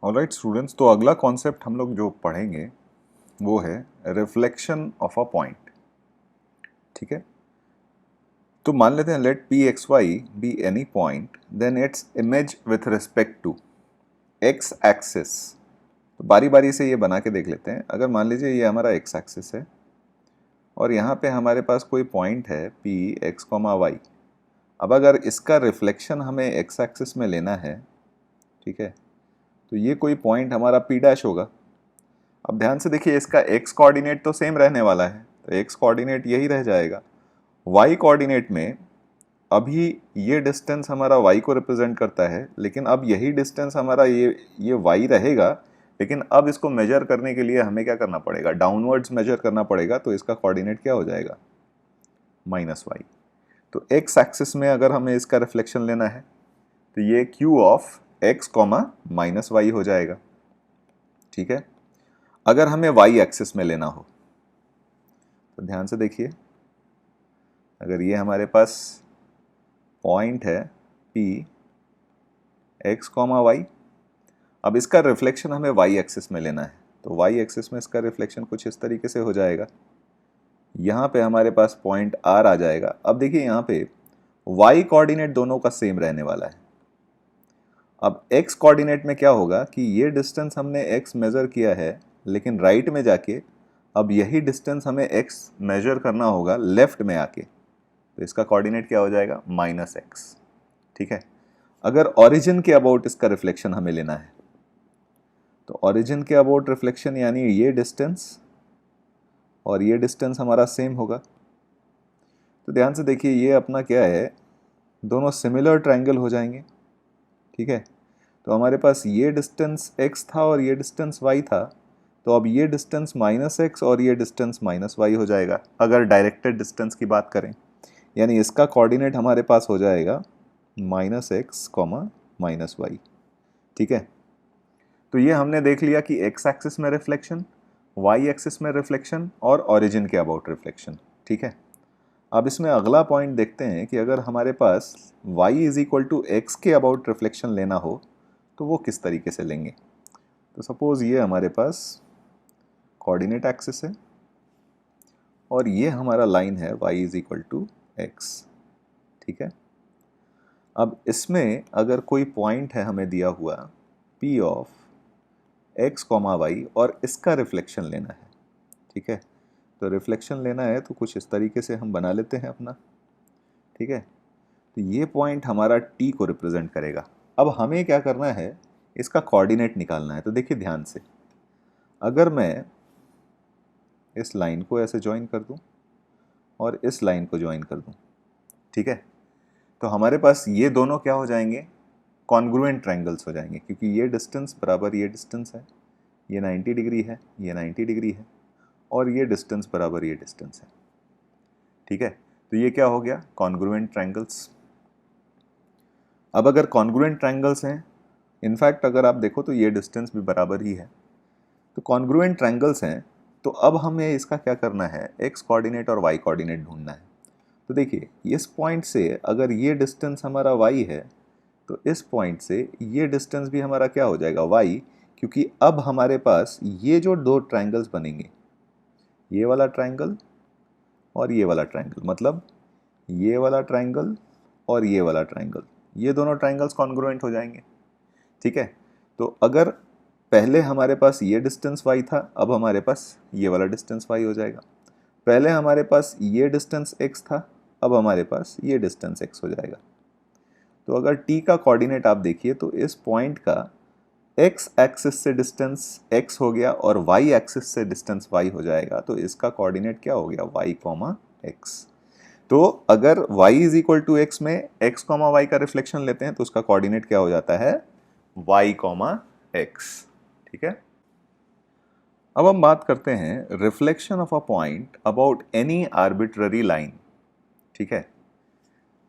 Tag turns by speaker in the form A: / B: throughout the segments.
A: Alright students, तो अगला concept हम लोग जो पढ़ेंगे वो है रिफ्लेक्शन ऑफ अ पॉइंट। ठीक है, तो मान लेते हैं let P x y be any point, then it's image with respect to x axis. तो बारी बारी से ये बना के देख लेते हैं। अगर मान लीजिए ये हमारा एक्स एक्सिस है और यहाँ पे हमारे पास कोई पॉइंट है पी एक्स कॉमा वाई। अब अगर इसका रिफ्लेक्शन हमें एक्स एक्सिस में लेना है, ठीक है, तो ये कोई पॉइंट हमारा पी डैश होगा। अब ध्यान से देखिए, इसका एक्स कोऑर्डिनेट तो सेम रहने वाला है, तो एक्स कोऑर्डिनेट यही रह जाएगा। वाई कोऑर्डिनेट में अभी ये डिस्टेंस हमारा वाई को रिप्रेजेंट करता है, लेकिन अब यही डिस्टेंस हमारा ये वाई रहेगा। लेकिन अब इसको मेजर करने के लिए हमें क्या करना पड़ेगा, डाउनवर्ड्स मेजर करना पड़ेगा। तो इसका कोऑर्डिनेट क्या हो जाएगा, माइनस वाई। तो एक्स एक्सिस में अगर हमें इसका रिफ्लेक्शन लेना है तो ये Q of x comma minus y हो जाएगा। ठीक है, अगर हमें वाई एक्सिस में लेना हो तो ध्यान से देखिए, अगर ये हमारे पास पॉइंट है पी एक्स कॉमा वाई, अब इसका रिफ्लेक्शन हमें वाई एक्सिस में लेना है। तो वाई एक्सिस में इसका रिफ्लेक्शन कुछ इस तरीके से हो जाएगा। यहाँ पे हमारे पास पॉइंट आर आ जाएगा। अब देखिए यहाँ पे वाई कोऑर्डिनेट दोनों का सेम रहने वाला है। अब एक्स कोऑर्डिनेट में क्या होगा कि ये डिस्टेंस हमने एक्स मेजर किया है, लेकिन राइट में जाके अब यही डिस्टेंस हमें एक्स मेजर करना होगा लेफ्ट में आके। तो इसका कोऑर्डिनेट क्या हो जाएगा, माइनस एक्स। ठीक है, अगर ओरिजिन के अबाउट इसका रिफ्लेक्शन हमें लेना है तो ओरिजिन के अबाउट रिफ्लेक्शन यानी ये डिस्टेंस और ये डिस्टेंस हमारा सेम होगा। तो ध्यान से देखिए, ये अपना क्या है, दोनों सिमिलर ट्रायंगल हो जाएंगे। ठीक है, तो हमारे पास ये डिस्टेंस x था और ये डिस्टेंस y था। तो अब ये डिस्टेंस माइनस एक्स और ये डिस्टेंस माइनस वाई हो जाएगा अगर डायरेक्टेड डिस्टेंस की बात करें। यानी इसका कोऑर्डिनेट हमारे पास हो जाएगा minus x comma minus y. ठीक है, तो ये हमने देख लिया कि एक्स एक्सिस में रिफ्लेक्शन, वाई एक्सिस में रिफ्लेक्शन और ओरिजिन के अबाउट रिफ्लेक्शन। ठीक है, अब इसमें अगला पॉइंट देखते हैं कि अगर हमारे पास y is equal to x के अबाउट रिफ्लेक्शन लेना हो तो वो किस तरीके से लेंगे। तो सपोज ये हमारे पास कोऑर्डिनेट एक्सिस है और ये हमारा लाइन है y is equal to x. ठीक है, अब इसमें अगर कोई पॉइंट है हमें दिया हुआ p of x comma y और इसका रिफ्लेक्शन लेना है। ठीक है, तो रिफ्लेक्शन लेना है तो कुछ इस तरीके से हम बना लेते हैं अपना। ठीक है, तो ये पॉइंट हमारा t को रिप्रेजेंट करेगा। अब हमें क्या करना है, इसका कोऑर्डिनेट निकालना है। तो देखिए ध्यान से, अगर मैं इस लाइन को ऐसे ज्वाइन कर दूं और इस लाइन को ज्वाइन कर दूं, ठीक है, तो हमारे पास ये दोनों क्या हो जाएंगे, कॉन्ग्रुएंट ट्रायंगल्स हो जाएंगे, क्योंकि ये डिस्टेंस बराबर ये डिस्टेंस है, ये 90 डिग्री है, ये 90 डिग्री है, और ये डिस्टेंस बराबर ये डिस्टेंस है। ठीक है, तो ये क्या हो गया, कॉन्ग्रुएंट ट्रायंगल्स। अब अगर कॉन्ग्रुएंट ट्रायंगल्स हैं, इनफैक्ट अगर आप देखो तो ये डिस्टेंस भी बराबर ही है, तो कॉन्ग्रुएंट ट्रायंगल्स हैं, तो अब हमें इसका क्या करना है, एक्स कोऑर्डिनेट और वाई कोऑर्डिनेट ढूंढना है। तो देखिए, इस पॉइंट से अगर ये डिस्टेंस हमारा वाई है तो इस पॉइंट से ये डिस्टेंस भी हमारा क्या हो जाएगा, वाई, क्योंकि अब हमारे पास ये जो दो ट्रायंगल्स बनेंगे, ये वाला ट्रायंगल और ये वाला ट्रायंगल, मतलब ये वाला ट्रायंगल और ये वाला ट्रायंगल, ये दोनों ट्रायंगल्स कॉन्ग्रुएंट हो जाएंगे। ठीक है, तो अगर पहले हमारे पास ये डिस्टेंस y था, अब हमारे पास ये वाला डिस्टेंस y हो जाएगा। पहले हमारे पास ये डिस्टेंस x था, अब हमारे पास ये डिस्टेंस x हो जाएगा। तो अगर t का कोऑर्डिनेट आप देखिए तो इस पॉइंट का x एक्सिस से डिस्टेंस x हो गया और y एक्सिस से डिस्टेंस y हो जाएगा। तो इसका कोऑर्डिनेट क्या हो गया, y कॉमा x। तो अगर y is equal to x में x कॉमा वाई का रिफ्लेक्शन लेते हैं तो उसका कोऑर्डिनेट क्या हो जाता है, y कॉमा एक्स। ठीक है, अब हम बात करते हैं reflection of a point about any arbitrary line. ठीक है,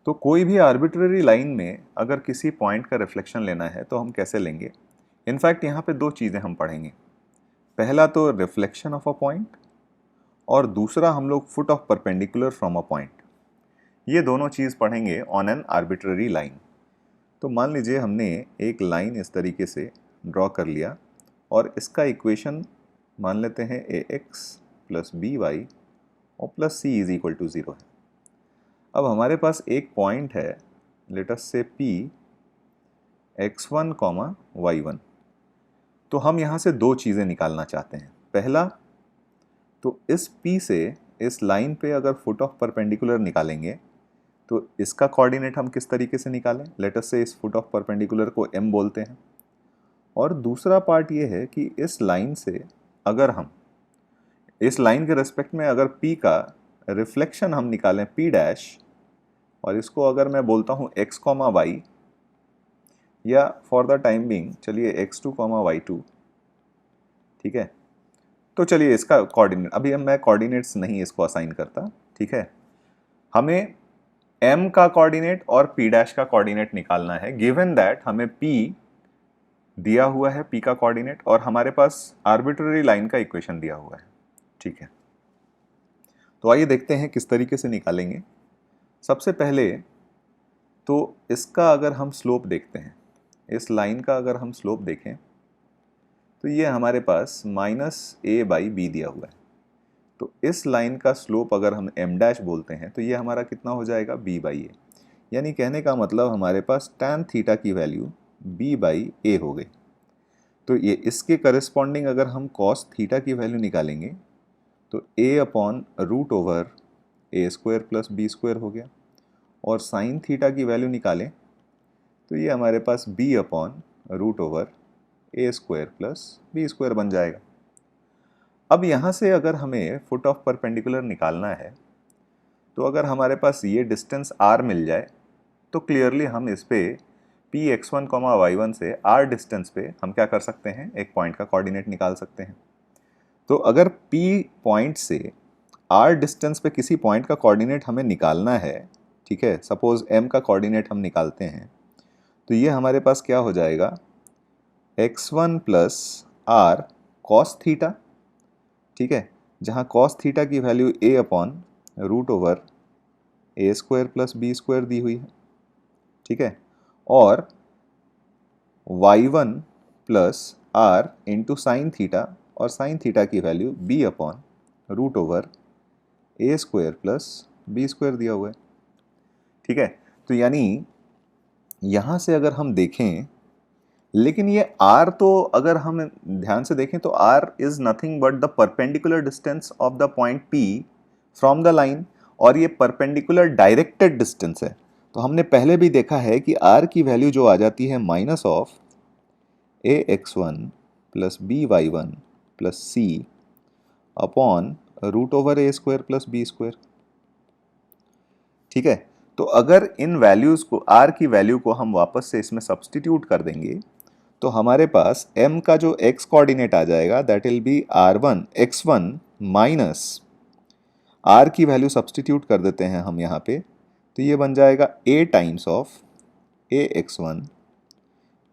A: तो कोई भी आर्बिट्ररी लाइन में अगर किसी पॉइंट का रिफ्लेक्शन लेना है तो हम कैसे लेंगे। इनफैक्ट यहाँ पे दो चीज़ें हम पढ़ेंगे, पहला तो रिफ्लेक्शन ऑफ अ पॉइंट और दूसरा हम लोग foot of perpendicular from a point. ये दोनों चीज़ पढ़ेंगे ऑन एन आर्बिट्ररी लाइन। तो मान लीजिए हमने एक लाइन इस तरीके से ड्रॉ कर लिया और इसका इक्वेशन मान लेते हैं ax प्लस बी वाई और plus c is equal to 0 है। अब हमारे पास एक पॉइंट है, लेट अस से p x1 कॉमा y1। तो हम यहाँ से दो चीज़ें निकालना चाहते हैं। पहला, तो इस p से इस लाइन पे अगर फुट ऑफ परपेंडिकुलर निकालेंगे तो इसका कोऑर्डिनेट हम किस तरीके से निकालें। लेट अस से इस फुट ऑफ परपेंडिकुलर को m बोलते हैं। और दूसरा पार्ट ये है कि इस लाइन से अगर हम इस लाइन के रेस्पेक्ट में अगर p का रिफ्लेक्शन हम निकालें p डैश, और इसको अगर मैं बोलता हूँ x कॉमा वाई, या फॉर द टाइम बीइंग चलिए x2 कॉमा y2, ठीक है। तो चलिए इसका कोऑर्डिनेट, अभी मैं कोऑर्डिनेट्स नहीं इसको असाइन करता, ठीक है। हमें m का कोऑर्डिनेट और p डैश का कोऑर्डिनेट निकालना है, गिवन दैट हमें p दिया हुआ है, p का कोऑर्डिनेट, और हमारे पास आर्बिट्ररी लाइन का इक्वेशन दिया हुआ है, ठीक है। तो आइए देखते हैं किस तरीके से निकालेंगे। सबसे पहले तो इसका अगर हम स्लोप देखते हैं, इस लाइन का अगर हम स्लोप देखें तो ये हमारे पास -a/b दिया हुआ है। तो इस लाइन का स्लोप अगर हम m डैश बोलते हैं तो ये हमारा कितना हो जाएगा, b/a। यानी कहने का मतलब हमारे पास tan थीटा की वैल्यू b/a हो गई। तो ये इसके करस्पॉन्डिंग अगर हम cos थीटा की वैल्यू निकालेंगे तो a/√a² प्लस b² हो गया, और sin थीटा की वैल्यू निकालें तो ये हमारे पास b/√a² प्लस b² बन जाएगा। अब यहाँ से अगर हमें फुट ऑफ परपेंडिकुलर निकालना है तो अगर हमारे पास ये डिस्टेंस r मिल जाए तो क्लियरली हम इस पे px1, y1 से r डिस्टेंस पे हम क्या कर सकते हैं, एक पॉइंट का कोऑर्डिनेट निकाल सकते हैं। तो अगर p पॉइंट से r डिस्टेंस पे किसी पॉइंट का कोऑर्डिनेट हमें निकालना है, ठीक है, सपोज m का कोऑर्डिनेट हम निकालते हैं, तो ये हमारे पास क्या हो जाएगा, x1 plus r cos theta, ठीक है, जहाँ cos थीटा की वैल्यू a/√a² प्लस b² दी हुई है, ठीक है, और y1 plus r into sine theta, और साइन थीटा की वैल्यू b/√a² प्लस b² दिया हुआ है, ठीक है। तो यानी यहाँ से अगर हम देखें, लेकिन ये r तो अगर हम ध्यान से देखें तो r is nothing but the perpendicular distance of the point p from the line, और ये परपेंडिकुलर डायरेक्टेड डिस्टेंस है। तो हमने पहले भी देखा है कि r की वैल्यू जो आ जाती है -ax1 plus by1 plus c upon √a² plus b², ठीक है। तो अगर इन वैल्यूज को, r की वैल्यू को हम वापस से इसमें सब्स्टिट्यूट कर देंगे तो हमारे पास m का जो x कोऑर्डिनेट आ जाएगा that will be r1 x1 minus r की वैल्यू सब्स्टिट्यूट कर देते हैं हम यहाँ पे, तो ये बन जाएगा a times of ax1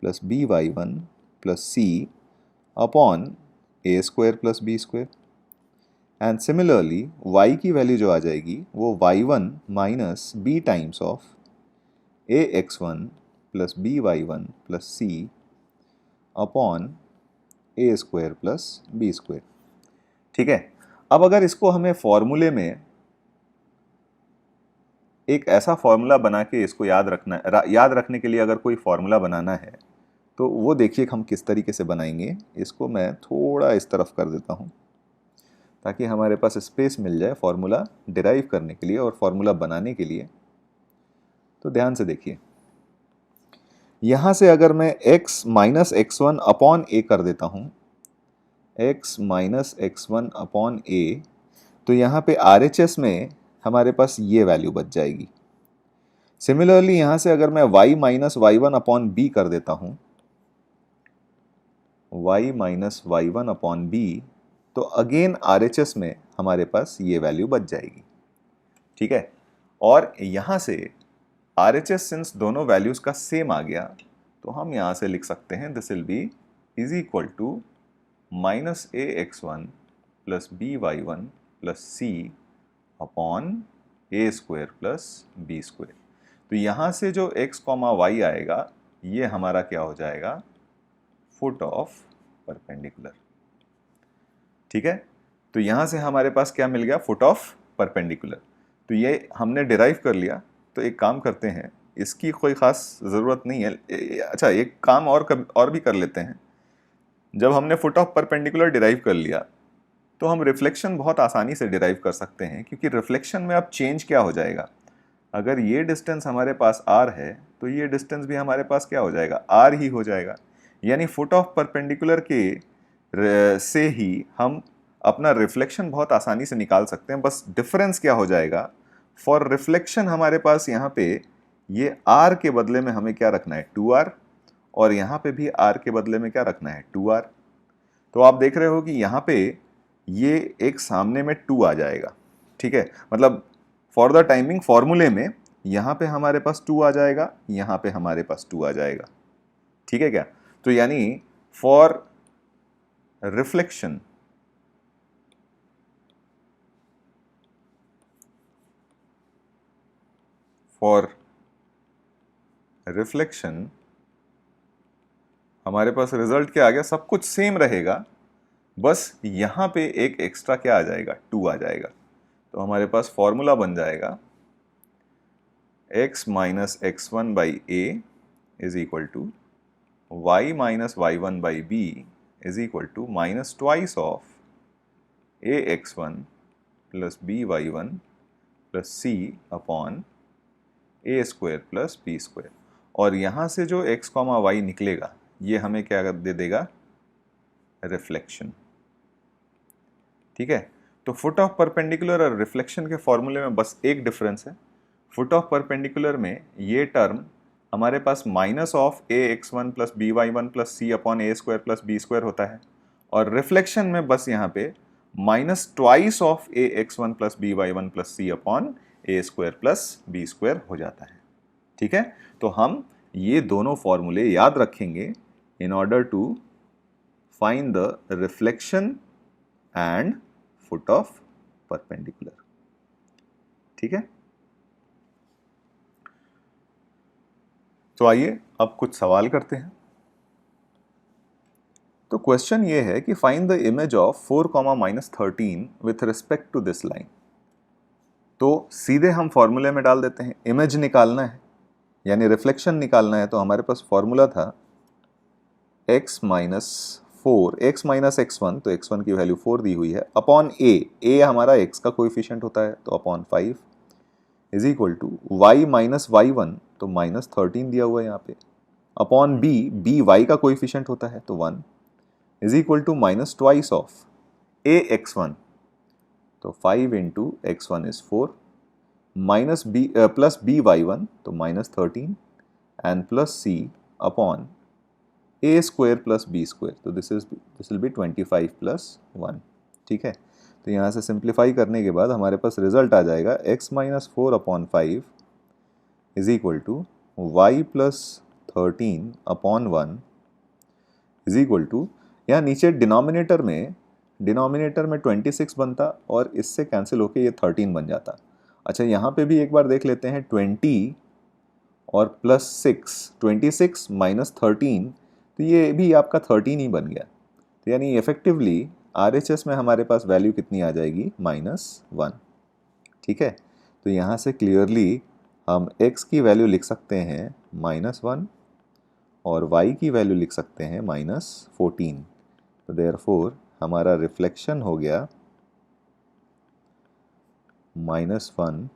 A: plus by1 plus c upon a² plus b²। And similarly y की वैल्यू जो आ जाएगी वो y1 minus b times of ax1 plus by1 plus c upon a² plus b², ठीक है। अब अगर इसको हमें फॉर्मूले में एक ऐसा फॉर्मूला बना के इसको याद रखने के लिए अगर कोई फॉर्मूला बनाना है तो वो देखिए हम किस तरीके से बनाएंगे। इसको मैं थोड़ा इस तरफ कर देता हूँ ताकि हमारे पास स्पेस मिल जाए फॉर्मूला डिराइव करने के लिए और फॉर्मूला बनाने के लिए। तो ध्यान से देखिए, यहाँ से अगर मैं x minus x1 upon a कर देता हूँ, x minus x1 upon a, तो यहाँ पे RHS में हमारे पास ये वैल्यू बच जाएगी। सिमिलरली यहाँ से अगर मैं y minus y1 upon b कर देता हूँ, y minus y1 upon b, तो अगेन RHS में हमारे पास ये वैल्यू बच जाएगी, ठीक है। और यहाँ से RHS सिंस दोनों वैल्यूज का सेम आ गया तो हम यहाँ से लिख सकते हैं this will be is equal to -ax1 plus by1 plus c upon a² plus b²। तो यहाँ से जो x, y आएगा ये हमारा क्या हो जाएगा, फुट ऑफ परपेंडिकुलर। ठीक है, तो यहां से हमारे पास क्या मिल गया, फुट ऑफ परपेंडिकुलर। तो ये हमने डिराइव कर लिया। तो एक काम करते हैं, इसकी कोई खास ज़रूरत नहीं है। अच्छा, एक काम और भी कर लेते हैं। जब हमने फुट ऑफ परपेंडिकुलर डिराइव कर लिया तो हम रिफ्लेक्शन बहुत आसानी से डिराइव कर सकते हैं, क्योंकि रिफ्लेक्शन में अब चेंज क्या हो जाएगा, अगर ये डिस्टेंस हमारे पास r है तो ये डिस्टेंस भी हमारे पास क्या हो जाएगा, r ही हो जाएगा। यानी फुट ऑफ परपेंडिकुलर से ही हम अपना रिफ्लेक्शन बहुत आसानी से निकाल सकते हैं। बस डिफरेंस क्या हो जाएगा, फॉर रिफ्लेक्शन हमारे पास यहाँ पे ये r के बदले में हमें क्या रखना है, 2r, और यहाँ पे भी r के बदले में क्या रखना है, 2r। तो आप देख रहे हो कि यहाँ पे ये एक सामने में 2 आ जाएगा। ठीक है, मतलब फॉर द टाइमिंग फॉर्मूले में यहाँ पे हमारे पास 2 आ जाएगा, यहाँ पे हमारे पास 2 आ जाएगा। ठीक है क्या, तो यानी फॉर रिफ्लेक्शन हमारे पास रिजल्ट क्या आ गया, सब कुछ सेम रहेगा, बस यहाँ पे एक एक्स्ट्रा क्या आ जाएगा, 2 आ जाएगा। तो हमारे पास फॉर्मूला बन जाएगा x minus x one by a is equal to y minus y one by b is equal to minus twice of a x one plus b y one plus c upon a square plus b square. और यहाँ से जो x comma Y निकलेगा ये हमें क्या दे देगा, reflection. ठीक है, तो फुट ऑफ परपेंडिकुलर और रिफ्लेक्शन के फॉर्मूले में बस एक डिफरेंस है। फुट ऑफ परपेंडिकुलर में ये टर्म हमारे पास minus of a x one plus b y one plus c upon a square plus b square होता है, और रिफ्लेक्शन में बस यहाँ पे minus twice of a x one plus b y one plus c upon a square plus b square हो जाता है। ठीक है, तो हम ये दोनों फॉर्मूले याद रखेंगे in order to find the reflection and foot of perpendicular. ठीक है, तो आइए अब कुछ सवाल करते हैं। तो क्वेश्चन ये है कि find the image of 4, with respect to this line. तो सीधे हम फॉर्मूले में डाल देते हैं, इमेज निकालना है यानी रिफ्लेक्शन निकालना है। तो हमारे पास फॉर्मूला था x minus 4, x minus x1, तो x1 की वैल्यू 4 दी हुई है, अपॉन a हमारा x का कोएफिशिएंट होता है तो upon 5 is equal to y minus y1, तो माइनस 13 दिया हुआ है यहाँ पे, अपॉन b y का कोएफिशिएंट होता है तो 1 is equal to minus twice of a x1, तो 5 into x1 is 4 minus b plus b y1, तो minus 13 and plus c upon a square plus b square, तो दिस विल बी 25 प्लस 1। ठीक है, तो यहाँ से सिंप्लीफाई करने के बाद हमारे पास रिजल्ट आ जाएगा x minus 4 upon 5 is equal to y plus 13 upon 1 is equal to, यहाँ नीचे डिनोमिनेटर में 26 बनता और इससे कैंसिल होके ये 13 बन जाता। अच्छा, यहाँ पे भी एक बार देख लेते हैं, 20 और प्लस 6, 26 माइनस 13, तो ये भी आपका 13 ही बन गया। तो यानी इफेक्टिवली RHS में हमारे पास वैल्यू कितनी आ जाएगी, -1। ठीक है, तो यहाँ से क्लियरली हम x की वैल्यू लिख सकते हैं -1 और y की वैल्यू लिख सकते हैं -14। तो देयरफॉर हमारा रिफ्लेक्शन हो गया -1,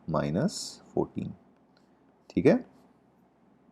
A: -14। ठीक है।